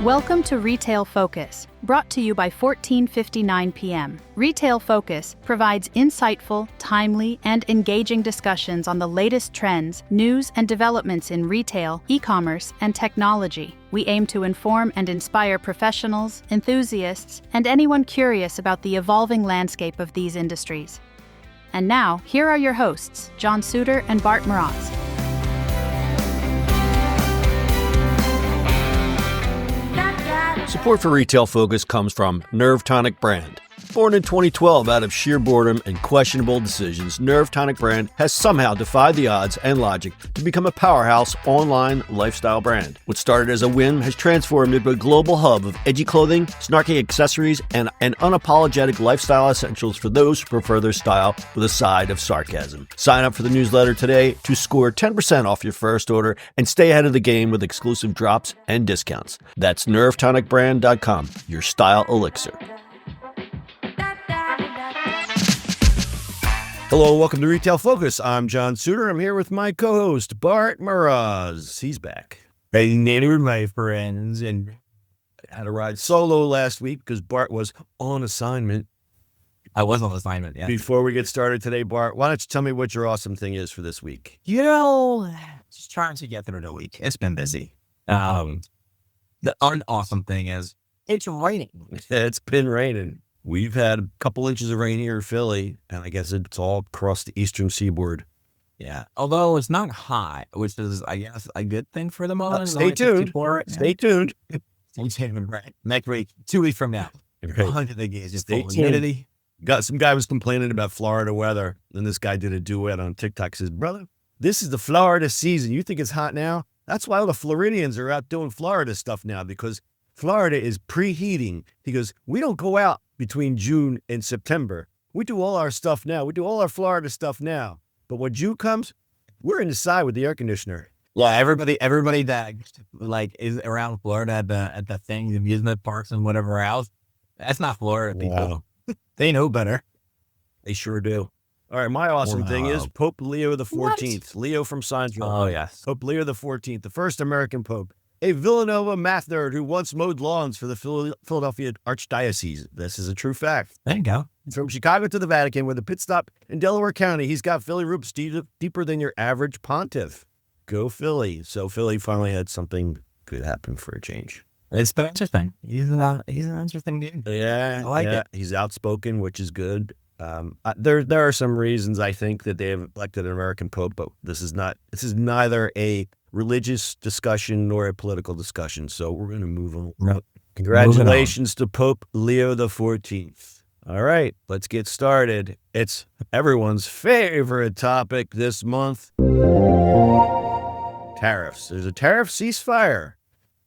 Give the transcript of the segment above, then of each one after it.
Welcome to Retail Focus, brought to you by 14:59 p.m. Retail Focus provides insightful, timely, and engaging discussions on the latest trends, news, and developments in retail, e-commerce, and technology. We aim to inform and inspire professionals, enthusiasts, and anyone curious about the evolving landscape of these industries. And now, here are your hosts, John Suder and Bart Mroz. Support for Retail Focus comes from Nerve Tonic Brand. Born in 2012 out of sheer boredom and questionable decisions, Nerve Tonic Brand has somehow defied the odds and logic to become a powerhouse online lifestyle brand. What started as a whim has transformed into a global hub of edgy clothing, snarky accessories, and unapologetic lifestyle essentials for those who prefer their style with a side of sarcasm. Sign up for the newsletter today to score 10% off your first order and stay ahead of the game with exclusive drops and discounts. That's nervetonicbrand.com, your style elixir. Hello and welcome to Retail Focus. I'm John Suder. I'm here with my co-host, Bart Mroz. He's back. Hey, with my friends, and Had to ride solo last week because Bart was on assignment. I was on assignment, yeah. Before we get started today, Bart, why don't you tell me what your awesome thing is for this week? Just trying to get through the week. It's been busy. The unawesome thing is it's raining. It's been raining. We've had a couple inches of rain here in Philly, and I guess it's all across the eastern seaboard. Yeah, although it's not high, which is, I guess, a good thing for the moment. Stay tuned. Stay tuned. Stay tuned, right? Next week, 2 weeks from now. Right. 100 degrees, just Stay full tuned. humidity. Some guy was complaining about Florida weather, and this guy did a duet on TikTok. Says, brother, this is the Florida season. You think it's hot now? That's why all the Floridians are out doing Florida stuff now, because Florida is preheating. He goes, we don't go out between June and September. We do all our stuff now. We do all our Florida stuff now. But when June comes, we're inside with the air conditioner. Yeah, everybody that is around Florida at the things, amusement parks and whatever else, that's not Florida people. Wow. They know better. They sure do. All right, my awesome thing is Pope Leo the 14th. Leo from Science. Oh, yes. Pope Leo the 14th, the first American pope. A Villanova math nerd who once mowed lawns for the Philadelphia Archdiocese. This is a true fact. There you go. From Chicago to the Vatican with a pit stop in Delaware County, he's got Philly roots deeper than your average pontiff. Go Philly. So Philly finally had something good happen for a change. It's been interesting. He's an interesting dude. Yeah, I like it. He's outspoken, which is good. There are some reasons I think that they have elected an American pope, but this is neither a religious discussion nor a political discussion. So we're going to move on. Nope. Congratulations to Pope Leo the 14th. All right, let's get started. It's everyone's favorite topic this month. Tariffs. There's a tariff ceasefire.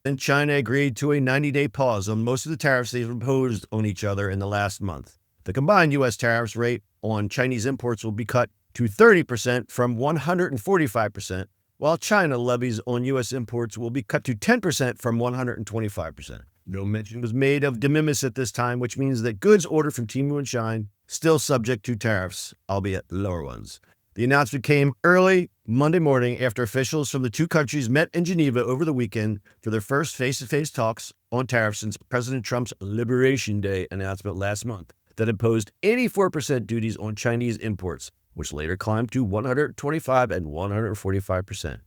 And China agreed to a 90-day pause on most of the tariffs they've imposed on each other in the last month. The combined U.S. tariffs rate on Chinese imports will be cut to 30% from 145%, while China levies on U.S. imports will be cut to 10% from 125%. No mention was made of de minimis at this time, which means that goods ordered from Temu and Shine still subject to tariffs, albeit lower ones. The announcement came early Monday morning after officials from the two countries met in Geneva over the weekend for their first face-to-face talks on tariffs since President Trump's Liberation Day announcement last month that imposed 84% duties on Chinese imports, which later climbed to 125 and 145%.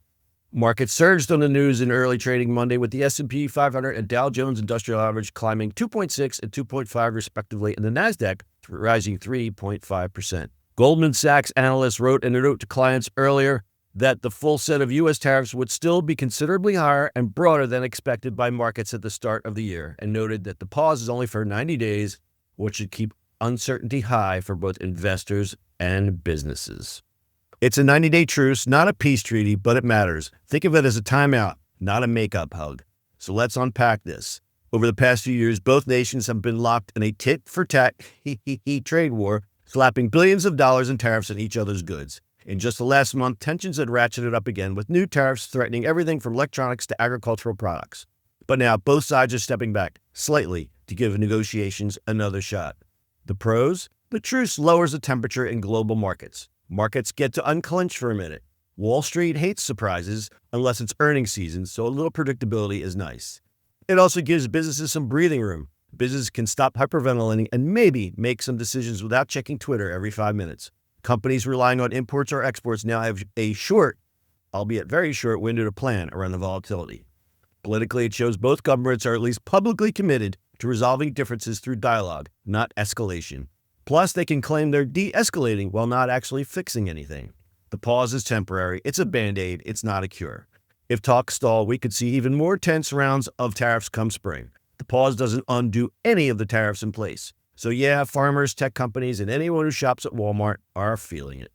Markets surged on the news in early trading Monday, with the S&P 500 and Dow Jones Industrial Average climbing 2.6 and 2.5 respectively, and the Nasdaq rising 3.5%. Goldman Sachs analysts wrote in a note to clients earlier that the full set of U.S. tariffs would still be considerably higher and broader than expected by markets at the start of the year, and noted that the pause is only for 90 days, which should keep uncertainty high for both investors and businesses. It's a 90-day truce, not a peace treaty, but it matters. Think of it as a timeout, not a makeup hug. So let's unpack this. Over the past few years, both nations have been locked in a tit-for-tat trade war, slapping billions of dollars in tariffs on each other's goods. In just the last month, tensions had ratcheted up again, with new tariffs threatening everything from electronics to agricultural products. But now both sides are stepping back slightly to give negotiations another shot. The pros? The truce lowers the temperature in global markets. Markets get to unclench for a minute. Wall Street hates surprises unless it's earnings season, so a little predictability is nice. It also gives businesses some breathing room. Businesses can stop hyperventilating and maybe make some decisions without checking Twitter every 5 minutes. Companies relying on imports or exports now have a short, albeit very short, window to plan around the volatility. Politically, it shows both governments are at least publicly committed to resolving differences through dialogue, not escalation. Plus, they can claim they're de-escalating while not actually fixing anything. The pause is temporary. It's a Band-Aid. It's not a cure. If talks stall, we could see even more tense rounds of tariffs come spring. The pause doesn't undo any of the tariffs in place. So yeah, farmers, tech companies, and anyone who shops at Walmart are feeling it.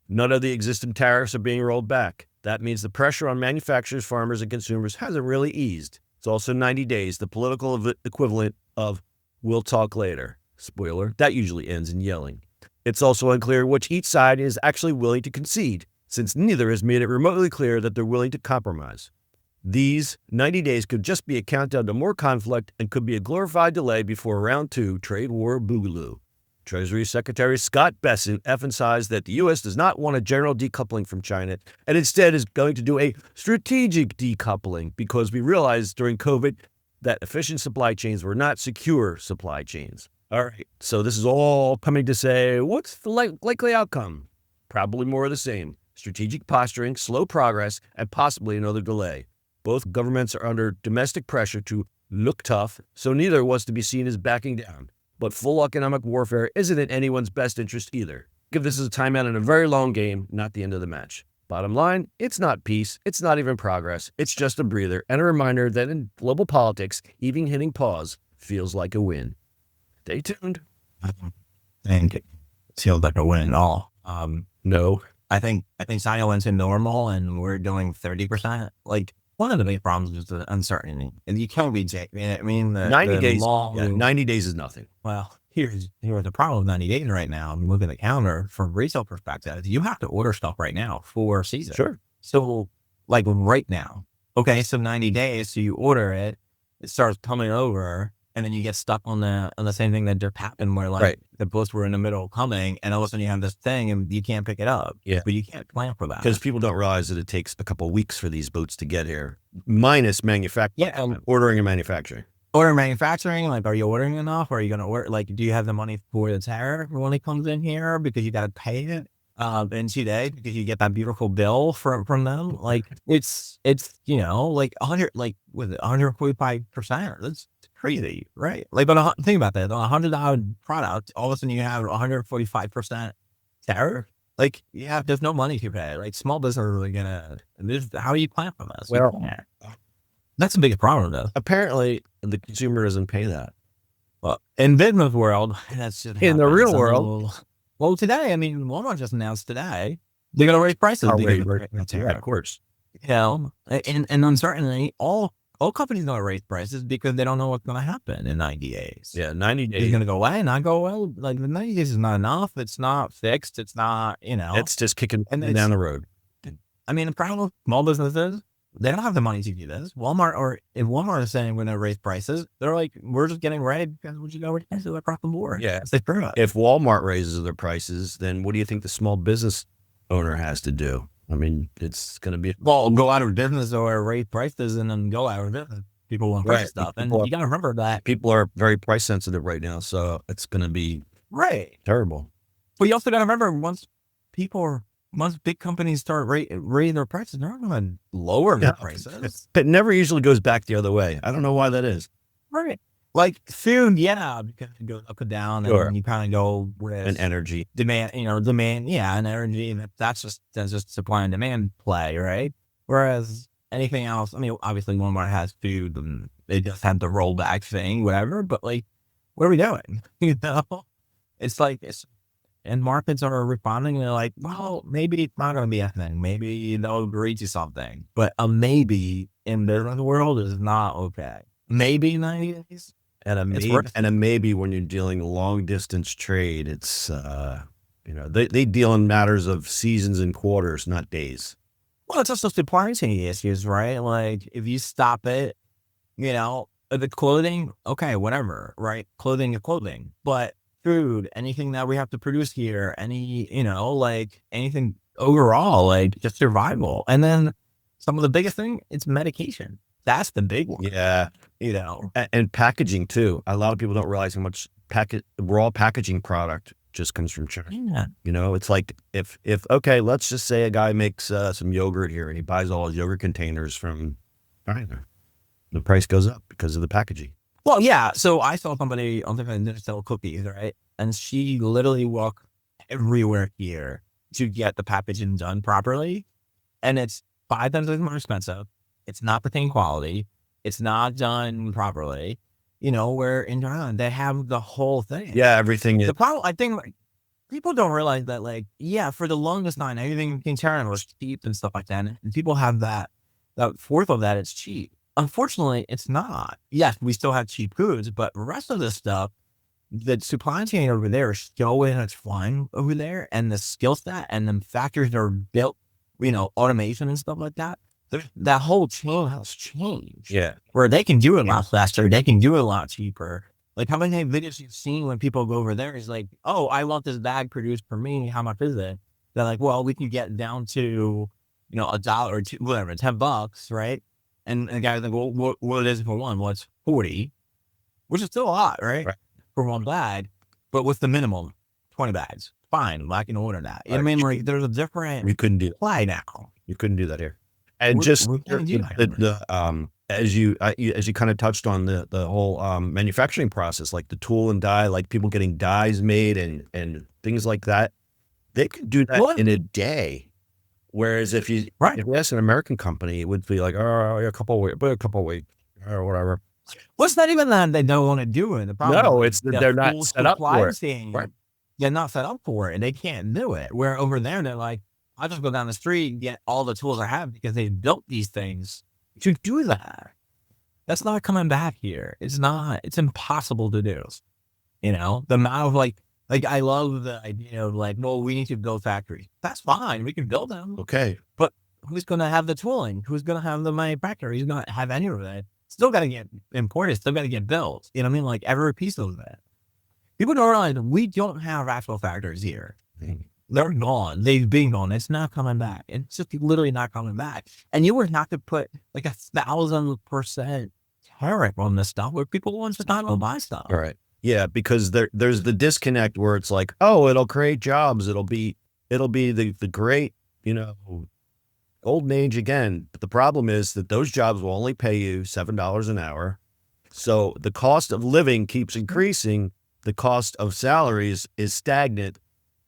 None of the existing tariffs are being rolled back. That means the pressure on manufacturers, farmers, and consumers hasn't really eased. It's also 90 days, the political equivalent of "we'll talk later." Spoiler, that usually ends in yelling. It's also unclear which each side is actually willing to concede, since neither has made it remotely clear that they're willing to compromise. These 90 days could just be a countdown to more conflict and could be a glorified delay before round 2 trade war boogaloo. Treasury Secretary Scott Bessent emphasized that the U.S. does not want a general decoupling from China and instead is going to do a strategic decoupling because we realized during COVID that efficient supply chains were not secure supply chains. All right, so this is all coming to say, what's the likely outcome? Probably more of the same. Strategic posturing, slow progress, and possibly another delay. Both governments are under domestic pressure to look tough, so neither wants to be seen as backing down. But full economic warfare isn't in anyone's best interest either. Give this as a timeout in a very long game, not the end of the match. Bottom line, it's not peace, it's not even progress, it's just a breather and a reminder that in global politics, even hitting pause feels like a win. Stay tuned. I think it feels like a win at all. No. I think China went to normal and we're doing 30%. Like, one of the big problems is the uncertainty. And you can't be, I mean, 90 days. 90 days is nothing. Well, here's the problem with 90 days right now. I'm looking at the counter from retail perspective. You have to order stuff right now for season. Sure. So, like right now. Okay, so 90 days, so you order it, it starts coming over, and then you get stuck on the same thing that just happened where like the boats were in the middle of coming and all of a sudden you have this thing and you can't pick it up. Yeah. But you can't plan for that. Because people don't realize that it takes a couple of weeks for these boats to get here, minus manufacturing. Yeah. Ordering and manufacturing. Order manufacturing, like, are you ordering enough? Or are you going to order, like, do you have the money for the tariff when it comes in here? Because you got to pay it in 2 days because you get that beautiful bill from them. Like, it's you know, like 100, like, with 145%. That's crazy, right? Like, but think about that. On $100 product, all of a sudden you have 145% tariff. Like, there's no money to pay. Like, small business are really how do you plan for this? Well, that's the biggest problem, though. Apparently, the consumer doesn't pay that. Well, in business world, that's just in the real world. Well, today, I mean, Walmart just announced today they're going to raise prices. Yeah, of course. You know, and uncertainty, all companies going to raise prices because they don't know what's going to happen in 90 days. Yeah, 90 days. It's going to go away, not go well. Like, the 90 days is not enough. It's not fixed. It's not, you know. It's just kicking down the road. I mean, the problem with small businesses, they don't have the money to do this. If Walmart is saying we're going to raise prices, they're like, we're just getting ready because we should go across the board. Yeah. If Walmart raises their prices, then what do you think the small business owner has to do? I mean, it's going to be... Well, go out of business or raise prices and then go out of business. People want price stuff. And you got to remember that. People are very price sensitive right now, so it's going to be terrible. But you also got to remember, once big companies start raising their prices, they're not going to lower their prices. It never usually goes back the other way. I don't know why that is. Right. Like food, because it goes up and down, and you kind of go with and energy demand, and energy, and that's just supply and demand play, right? Whereas anything else, I mean, obviously Walmart has food, and they just had the rollback thing, whatever. But like, what are we doing? You know, it's like and markets are responding. They're like, well, maybe it's not going to be a thing. Maybe they'll agree to something, but a maybe in the world is not okay. Maybe 90 days. And a maybe when you're dealing long distance trade, it's, they deal in matters of seasons and quarters, not days. Well, it's also supply chain issues, right? Like if you stop it, the clothing, okay, whatever, right? Clothing is clothing, but food, anything that we have to produce here, anything overall, like just survival. And then some of the biggest thing, it's medication. That's the big one. Yeah. You know, And packaging too. A lot of people don't realize how much raw packaging product just comes from China. yeah. You know, it's like if okay, let's just say a guy makes some yogurt here and he buys all his yogurt containers from China. The price goes up because of the packaging. Well, yeah. So I saw somebody on the that sell cookies, right? And she literally walked everywhere here to get the packaging done properly. And it's 5 times more expensive. It's not the same quality. It's not done properly. You know, where in China, they have the whole thing. Yeah, everything is. The problem, I think, like, people don't realize that, like, yeah, for the longest time, everything in China was cheap and stuff like that. And people have that fourth of that, it's cheap. Unfortunately, it's not. Yes, we still have cheap goods, but the rest of the stuff, the supply chain over there is so intertwined over there, and the skill set and the factories that are built, you know, automation and stuff like that. That whole chain has changed. Yeah. Where they can do it a lot faster, they can do it a lot cheaper. Like, how many videos you've seen when people go over there is like, oh, I want this bag produced for me. How much is it? They're like, well, we can get down to, you know, $1 or $2, whatever, $10, right? And the guy's like, well, what is it for one? Well, it's 40, which is still a lot, right? For one bag, but with the minimum 20 bags. Fine, I can order that. You know what I mean? Like, there's a different We couldn't do that. supply now. You couldn't do that here. And We can't do that. as you kind of touched on the whole manufacturing process, like the tool and die, like people getting dies made and things like that, they could do that in a day. Whereas if you ask an American company, it would be like, oh, a couple of weeks or whatever. What's not even that they don't want to do it. The problem No, is it's that they're not set up for it. Right. They're not set up for it, and they can't do it. Where over there, they're like, I'll just go down the street and get all the tools I have because they built these things to do that. That's not coming back here. It's not. It's impossible to do. You know, the amount of like I love the idea of like, well, we need to build factories. That's fine. We can build them. Okay. But who's going to have the tooling? Who's going to have the manufacturer? Who's going to have any of that? Still got to get imported. Still got to get built. You know what I mean? Like every piece of that. People don't realize we don't have actual factories here. They're gone. They've been gone. It's not coming back. It's just literally not coming back. And you would have to put like 1,000% tariff on this stuff where people want to not go buy stuff. All right. Yeah, because there's the disconnect where it's like, oh, it'll create jobs. It'll be the great, you know, golden age again. But the problem is that those jobs will only pay you $7 an hour. So the cost of living keeps increasing. The cost of salaries is stagnant.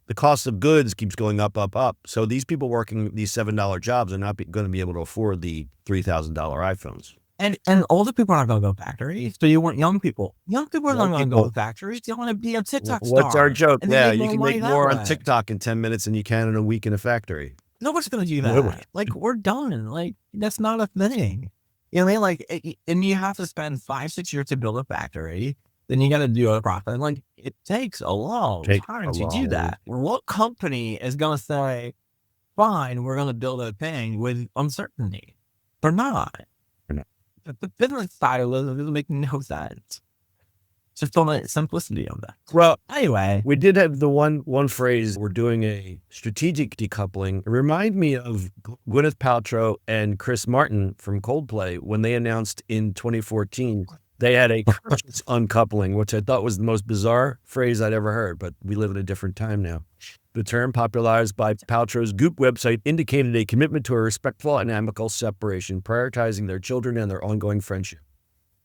The cost of goods keeps going up, up, up. So these people working these $7 jobs are not going to be able to afford the $3,000 iPhones. And older people aren't going to go to factories. So you want young people. Young people are not going to go to factories. They want to be a TikTok star. What's our joke? Yeah, you can make more on way. TikTok in 10 minutes than you can in a week in a factory. Nobody's going to do that. Like, we're done. Like, that's not a thing. You know what I mean? Like, and you have to spend 5-6 years to build a factory. Then you got to do a profit. Like, it takes a long time to do that. What company is going to say, fine, we're going to build a thing with uncertainty? They're not. The business side of it doesn't make no sense. Just on the simplicity of that. Well, anyway, we did have the one phrase. We're doing a strategic decoupling. It reminded me of Gwyneth Paltrow and Chris Martin from Coldplay when they announced in 2014 they had a conscious uncoupling, which I thought was the most bizarre phrase I'd ever heard. But we live in a different time now. The term, popularized by Paltrow's Goop website, indicated a commitment to a respectful and amicable separation, prioritizing their children and their ongoing friendship.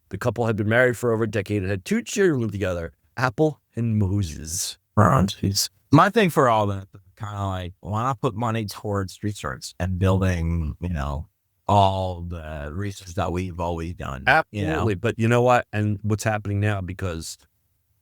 The couple had been married for over a decade and had 2 children together, Apple and Moses. My thing for all that, kind of like, why not put money towards research and building, you know, all the research that we've always done. Absolutely. You know? But you know what? And what's happening now, because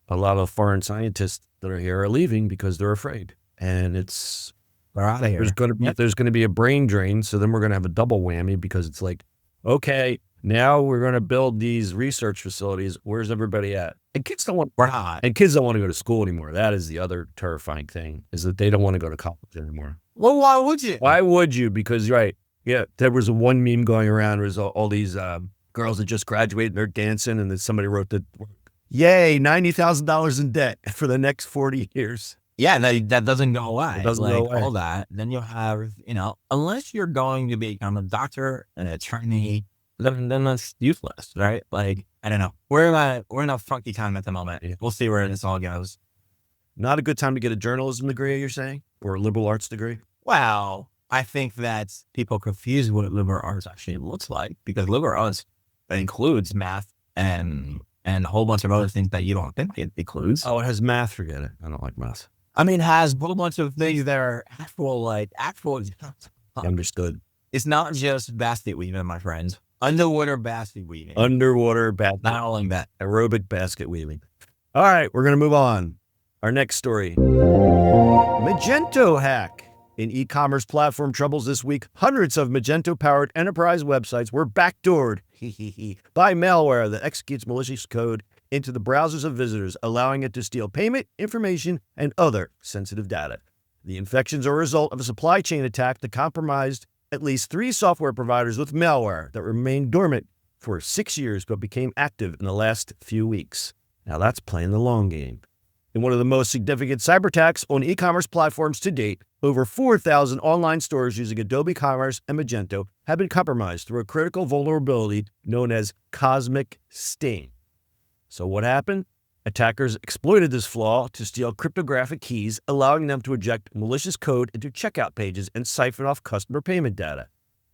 a lot of foreign scientists that are here are leaving because they're afraid. And they're out of here. There's going to be a brain drain. So then we're going to have a double whammy, because it's like, okay, now we're going to build these research facilities. Where's everybody at? And kids don't want to go to school anymore. That is the other terrifying thing, is that they don't want to go to college anymore. Well, why would you? Why would you? Because, right. Yeah. There was one meme going around. There was all these girls that just graduated and they're dancing. And then somebody wrote that, yay, $90,000 in debt for the next 40 years. Yeah, that doesn't go away. It doesn't go away. All that. Then you'll have, you know, unless you're going to become a doctor, an attorney, then that's useless, right? Like, I don't know. We're in a funky time at the moment. We'll see where this all goes. Not a good time to get a journalism degree, you're saying? Or a liberal arts degree? Well, I think that people confuse what liberal arts actually looks like, because liberal arts includes math and a whole bunch of other things that you don't think it includes. Oh, it has math. Forget it. I don't like math. I mean, it has a whole bunch of things that are actual. Understood. It's not just basket weaving, my friends. Underwater basket weaving. Not only that. Aerobic basket weaving. All right, we're going to move on. Our next story. Magento hack. In e-commerce platform troubles this week, hundreds of Magento-powered enterprise websites were backdoored by malware that executes malicious code into the browsers of visitors, allowing it to steal payment, information, and other sensitive data. The infections are a result of a supply chain attack that compromised at least 3 software providers with malware that remained dormant for 6 years but became active in the last few weeks. Now that's playing the long game. In one of the most significant cyber attacks on e-commerce platforms to date, over 4,000 online stores using Adobe Commerce and Magento have been compromised through a critical vulnerability known as Cosmic Sting. So what happened? Attackers exploited this flaw to steal cryptographic keys, allowing them to inject malicious code into checkout pages and siphon off customer payment data.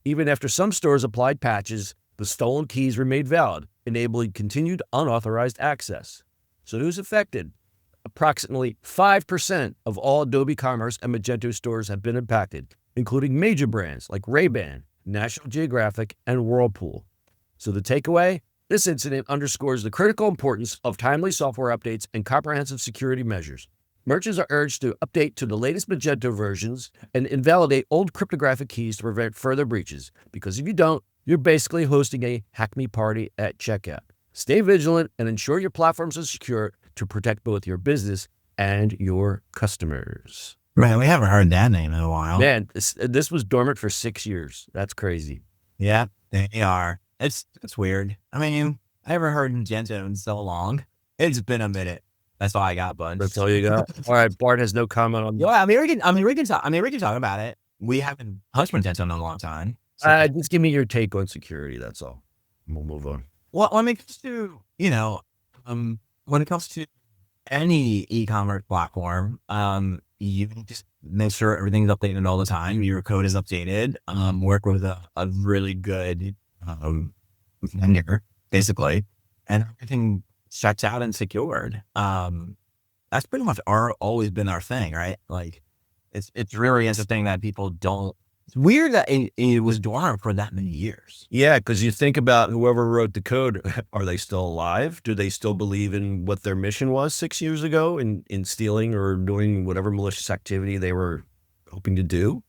Even after some stores applied patches, the stolen keys remained valid, enabling continued unauthorized access. So who's affected? Approximately 5% of all Adobe Commerce and Magento stores have been impacted, including major brands like RayBan, National Geographic, and Whirlpool. So the takeaway? This incident underscores the critical importance of timely software updates and comprehensive security measures. Merchants are urged to update to the latest Magento versions and invalidate old cryptographic keys to prevent further breaches, because if you don't, you're basically hosting a hack me party at checkout. Stay vigilant and ensure your platforms are secure to protect both your business and your customers. Man, we haven't heard that name in a while. Man, this was dormant for 6 years. That's crazy. Yeah, they are. It's weird. I mean, I haven't heard Magento in so long. It's been a minute. That's all I got, bud. That's all you got? All right, Bart has no comment on that. Yeah, we can talk about it. We haven't touched Magento in a long time. So. Just give me your take on security. That's all. We'll move on. Well, when it comes to, when it comes to any e-commerce platform, you can just make sure everything's updated all the time. Your code is updated. Work with a really good vendor, basically, and everything checks out and secured. That's pretty much always been our thing, right? Like, it's really interesting that people don't. It's weird that it was dormant for that many years. Yeah, because you think about whoever wrote the code. Are they still alive? Do they still believe in what their mission was 6 years ago in stealing or doing whatever malicious activity they were hoping to do?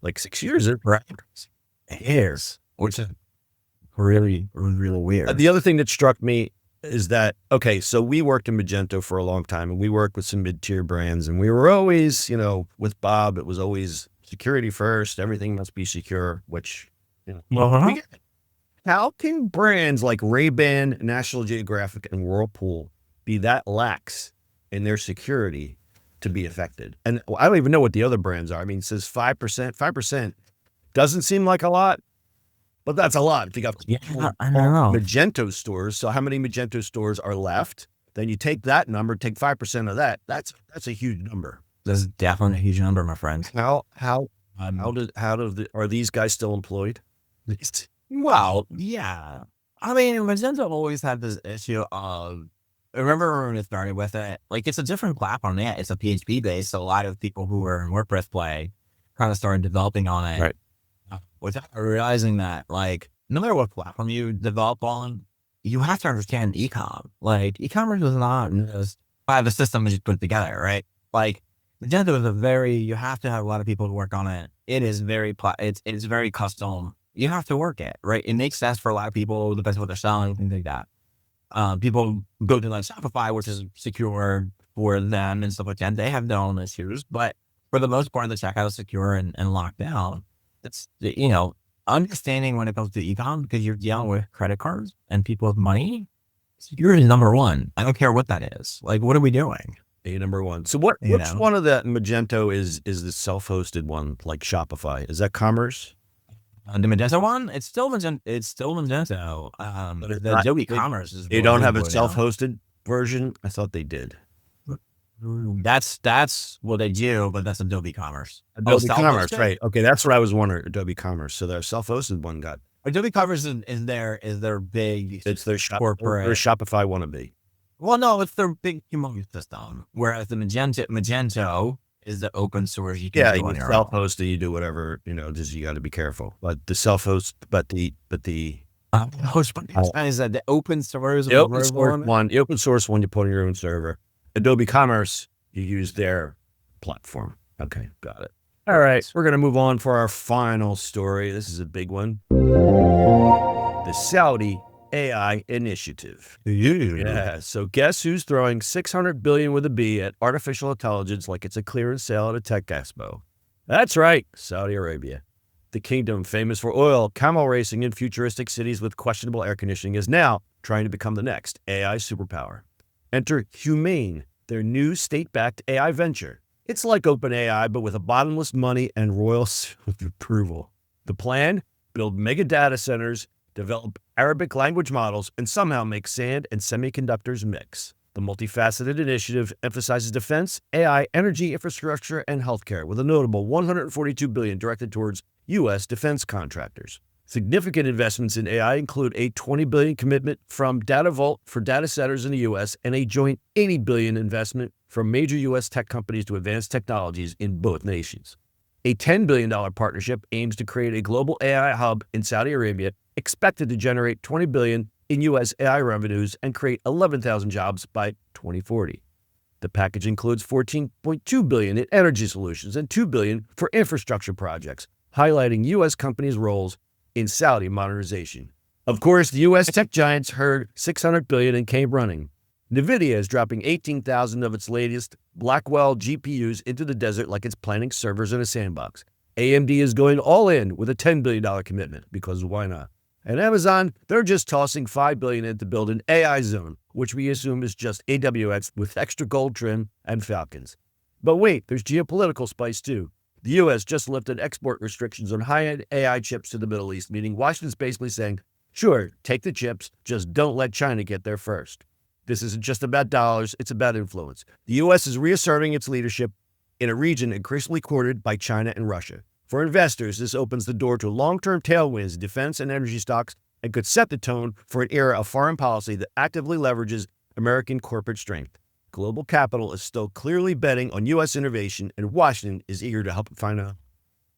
Like 6 years, right? Years, which is really, really weird. The other thing that struck me is that, okay, so we worked in Magento for a long time, and we worked with some mid-tier brands, and we were always, with Bob, it was always security first, everything must be secure, which, how can brands like RayBan, National Geographic, and Whirlpool be that lax in their security to be affected? And I don't even know what the other brands are. I mean, it says 5%. 5% doesn't seem like a lot, but that's a lot. If you got I don't know. Magento stores, so how many Magento stores are left? Then you take that number, take 5% of that. That's a huge number. That's definitely a huge number, my friend. Are these guys still employed? Well, yeah. I mean, Magento always had this issue of, remember when it started with it? Like, it's a different platform. Yeah, it's a PHP based, so a lot of people who were in WordPress play kind of started developing on it. Right. Without realizing that, like, no matter what platform you develop on, you have to understand e-com. Like, e-commerce is not just the system is just put together, right? Like, Magento is you have to have a lot of people to work on it. It is it's very custom. You have to work it, right? It makes sense for a lot of people, depends on what they're selling, things like that. People go to like Shopify, which is secure for them and stuff like that. They have their own issues, but for the most part, the checkout is secure and locked down. It's, understanding when it comes to e-com, because you're dealing with credit cards and people with money, security is number one. I don't care what that is. Like, what are we doing? Number one. So which one of that Magento is the self-hosted one, like Shopify? Is that Commerce? The Magento one, it's still Magento. It's still Magento. But it's The not- Adobe Commerce is. They don't have a really self-hosted version. I thought they did. down. That's what they do, but that's Adobe Commerce. Adobe Commerce, self-hosted? right? Okay, that's what I was wondering. Adobe Commerce. So their self-hosted one got. Adobe Commerce is their big. It's their corporate. Their Shopify wannabe. Well, no, it's their big humongous system. Whereas the Magento is the open source. You can Yeah, do you on your own. self-hosted. You do whatever just you got to be careful. But the self-host, but the Is that the open source? The open source one, you put on your own server. Adobe Commerce, you use their platform. Okay, got it. All right, we're going to move on for our final story. This is a big one. The Saudi AI initiative. Yeah, so guess who's throwing $600 billion with a B at artificial intelligence like it's a clearance sale at a tech expo? That's right, Saudi Arabia. The kingdom, famous for oil, camel racing, and futuristic cities with questionable air conditioning, is now trying to become the next AI superpower. Enter Humane, their new state-backed AI venture. It's like OpenAI, but with a bottomless money and royal approval. The plan? Build mega data centers, develop Arabic language models, and somehow make sand and semiconductors mix. The multifaceted initiative emphasizes defense, AI, energy infrastructure, and healthcare, with a notable $142 billion directed towards U.S. defense contractors. Significant investments in AI include a $20 billion commitment from Data Vault for data centers in the U.S. and a joint $80 billion investment from major U.S. tech companies to advance technologies in both nations. A $10 billion partnership aims to create a global AI hub in Saudi Arabia, expected to generate $20 billion in U.S. AI revenues and create 11,000 jobs by 2040. The package includes $14.2 billion in energy solutions and $2 billion for infrastructure projects, highlighting U.S. companies' roles in Saudi modernization. Of course, the U.S. tech giants heard $600 billion and came running. NVIDIA is dropping 18,000 of its latest Blackwell GPUs into the desert like it's planting servers in a sandbox. AMD is going all in with a $10 billion commitment, because why not? And Amazon, they're just tossing $5 billion in to build an AI zone, which we assume is just AWS with extra gold trim and falcons. But wait, there's geopolitical spice too. The U.S. just lifted export restrictions on high-end AI chips to the Middle East, meaning Washington's basically saying, sure, take the chips, just don't let China get there first. This isn't just about dollars, it's about influence. The U.S. is reasserting its leadership in a region increasingly courted by China and Russia. For investors, this opens the door to long-term tailwinds in defense and energy stocks and could set the tone for an era of foreign policy that actively leverages American corporate strength. Global capital is still clearly betting on U.S. innovation, and Washington is eager to help it find out.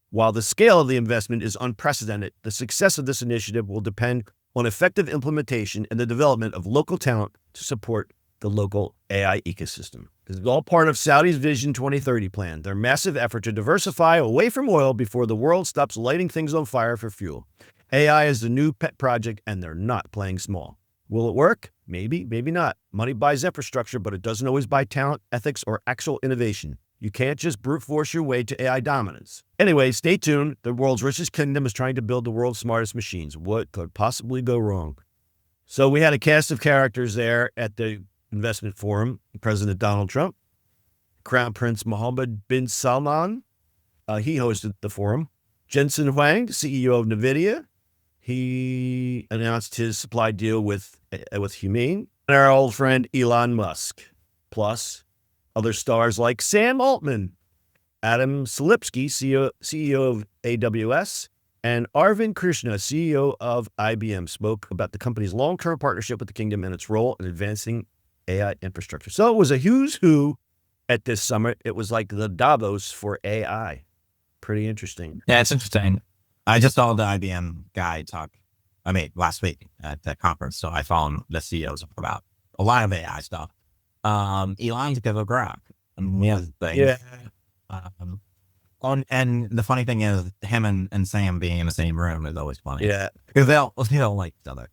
While the scale of the investment is unprecedented, the success of this initiative will depend on effective implementation and the development of local talent to support the local AI ecosystem. This is all part of Saudi's Vision 2030 plan, their massive effort to diversify away from oil before the world stops lighting things on fire for fuel. AI is the new pet project, and they're not playing small. Will it work? Maybe, maybe not. Money buys infrastructure, but it doesn't always buy talent, ethics, or actual innovation. You can't just brute force your way to AI dominance. Anyway, stay tuned. The world's richest kingdom is trying to build the world's smartest machines. What could possibly go wrong? So we had a cast of characters there at the investment forum. President Donald Trump, Crown Prince Mohammed bin Salman, he hosted the forum. Jensen Huang, CEO of NVIDIA, he announced his supply deal with Humane, and our old friend Elon Musk, plus other stars like Sam Altman, Adam Selipsky, CEO of AWS, and Arvind Krishna, CEO of IBM, spoke about the company's long-term partnership with the kingdom and its role in advancing AI infrastructure. So it was a who's who at this summit. It was like the Davos for AI. Pretty interesting. Yeah, it's interesting. I just saw the IBM guy talk, last week at that conference. So I followed the CEOs about a lot of AI stuff. Elon's a bit of a grok. He has things. Yeah. And the funny thing is, him and Sam being in the same room is always funny. Yeah. Because they don't like each other.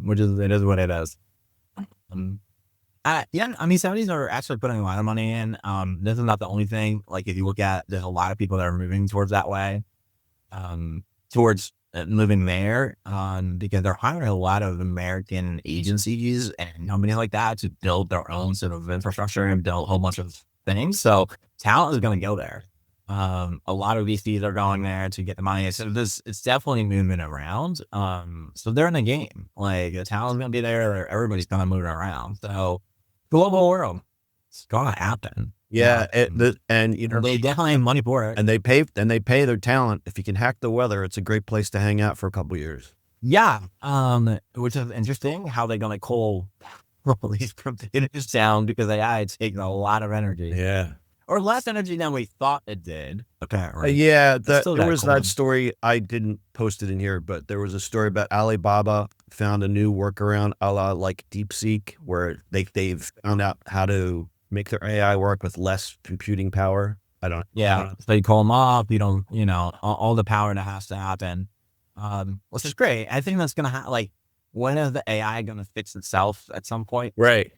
Which is what it is. Saudis are actually putting a lot of money in. This is not the only thing. Like, if you look at, there's a lot of people that are moving towards that way, towards moving there, because they're hiring a lot of American agencies and companies like that to build their own sort of infrastructure and build a whole bunch of things. So talent is going to go there. A lot of VCs are going there to get the money. So it's definitely moving around. So they're in the game. Like the talent's gonna be there. Everybody's gonna move around. So global world, it's gonna happen. Yeah, and you know They definitely have money for it. and they pay their talent. If you can hack the weather, it's a great place to hang out for a couple years. Yeah. Which is interesting how they're gonna cool these computers down because AI is taking a lot of energy. Yeah. Or less energy than we thought it did. Okay. Right. Yeah, It's still there that was cool. that story. I didn't post it in here, but there was a story about Alibaba found a new workaround a la like DeepSeek, where they've found out how to make their AI work with less computing power. I don't. Yeah. So you call them off, you don't, all the power that has to happen. Which is great. I think that's going to like, when is the AI going to fix itself at some point? Right.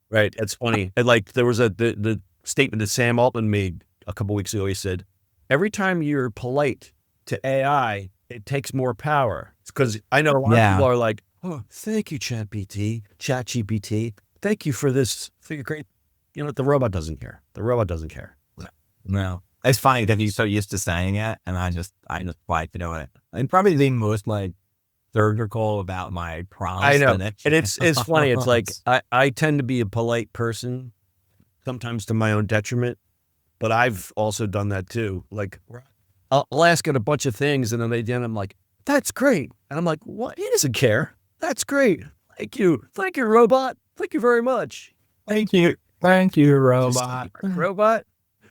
Right. It's funny. And like there was the statement that Sam Altman made a couple weeks ago. He said, every time you're polite to AI, it takes more power. It's because I know a lot of people are like, oh, thank you, ChatGPT. Thank you for this. Figure great. You know what? The robot doesn't care. The robot doesn't care. No. It's funny that he's so used to saying it, and I just like to do it. And probably the most like surgical about my prompts. I know. And it's funny. It's like I tend to be a polite person, sometimes to my own detriment, but I've also done that too. Like I'll ask it a bunch of things and then I'm like, that's great. And I'm like, what? He doesn't care. That's great. Thank you. Thank you, robot. Thank you very much. Thank you. Thank you, robot. Robot.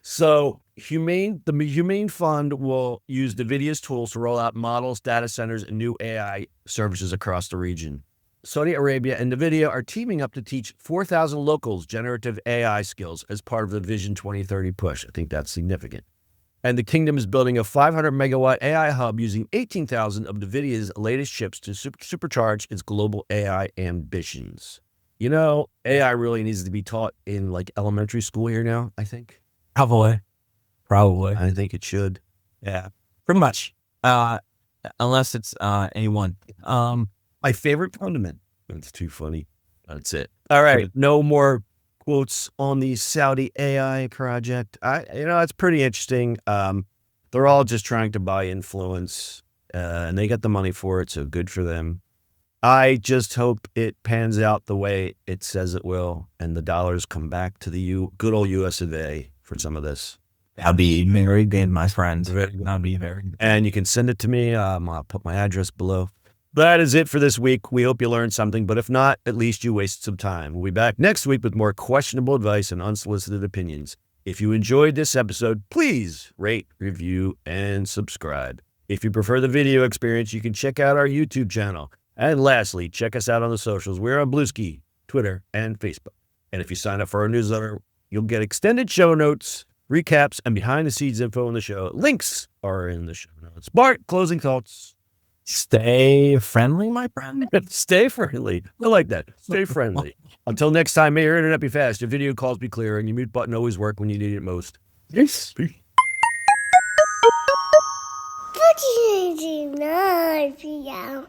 So the Humane Fund will use NVIDIA's tools to roll out models, data centers, and new AI services across the region. Saudi Arabia and NVIDIA are teaming up to teach 4,000 locals generative AI skills as part of the Vision 2030 push. I think that's significant. And the kingdom is building a 500 megawatt AI hub using 18,000 of NVIDIA's latest chips to supercharge its global AI ambitions. You know, AI really needs to be taught in like elementary school here now, I think. Probably. I think it should. Yeah. Pretty much. Unless it's A1. My favorite condiment. That's too funny. That's it. All right. No more quotes on the Saudi AI project. It's pretty interesting. They're all just trying to buy influence, and they got the money for it, so good for them. I just hope it pans out the way it says it will, and the dollars come back to the good old US of A for some of this. That'd be very good, my friends. That'd be very good. And you can send it to me. I'll put my address below. That is it for this week. We hope you learned something, but if not, at least you wasted some time. We'll be back next week with more questionable advice and unsolicited opinions. If you enjoyed this episode, please rate, review, and subscribe. If you prefer the video experience, you can check out our YouTube channel. And lastly, check us out on the socials. We're on Bluesky, Twitter, and Facebook. And if you sign up for our newsletter, you'll get extended show notes, recaps, and behind-the-scenes info on the show. Links are in the show notes. Bart, closing thoughts. Stay friendly, my friend. Stay friendly. I like that. Stay friendly. Until next time, may your internet be fast, your video calls be clear, and your mute button always work when you need it most. Yes. What do you do now?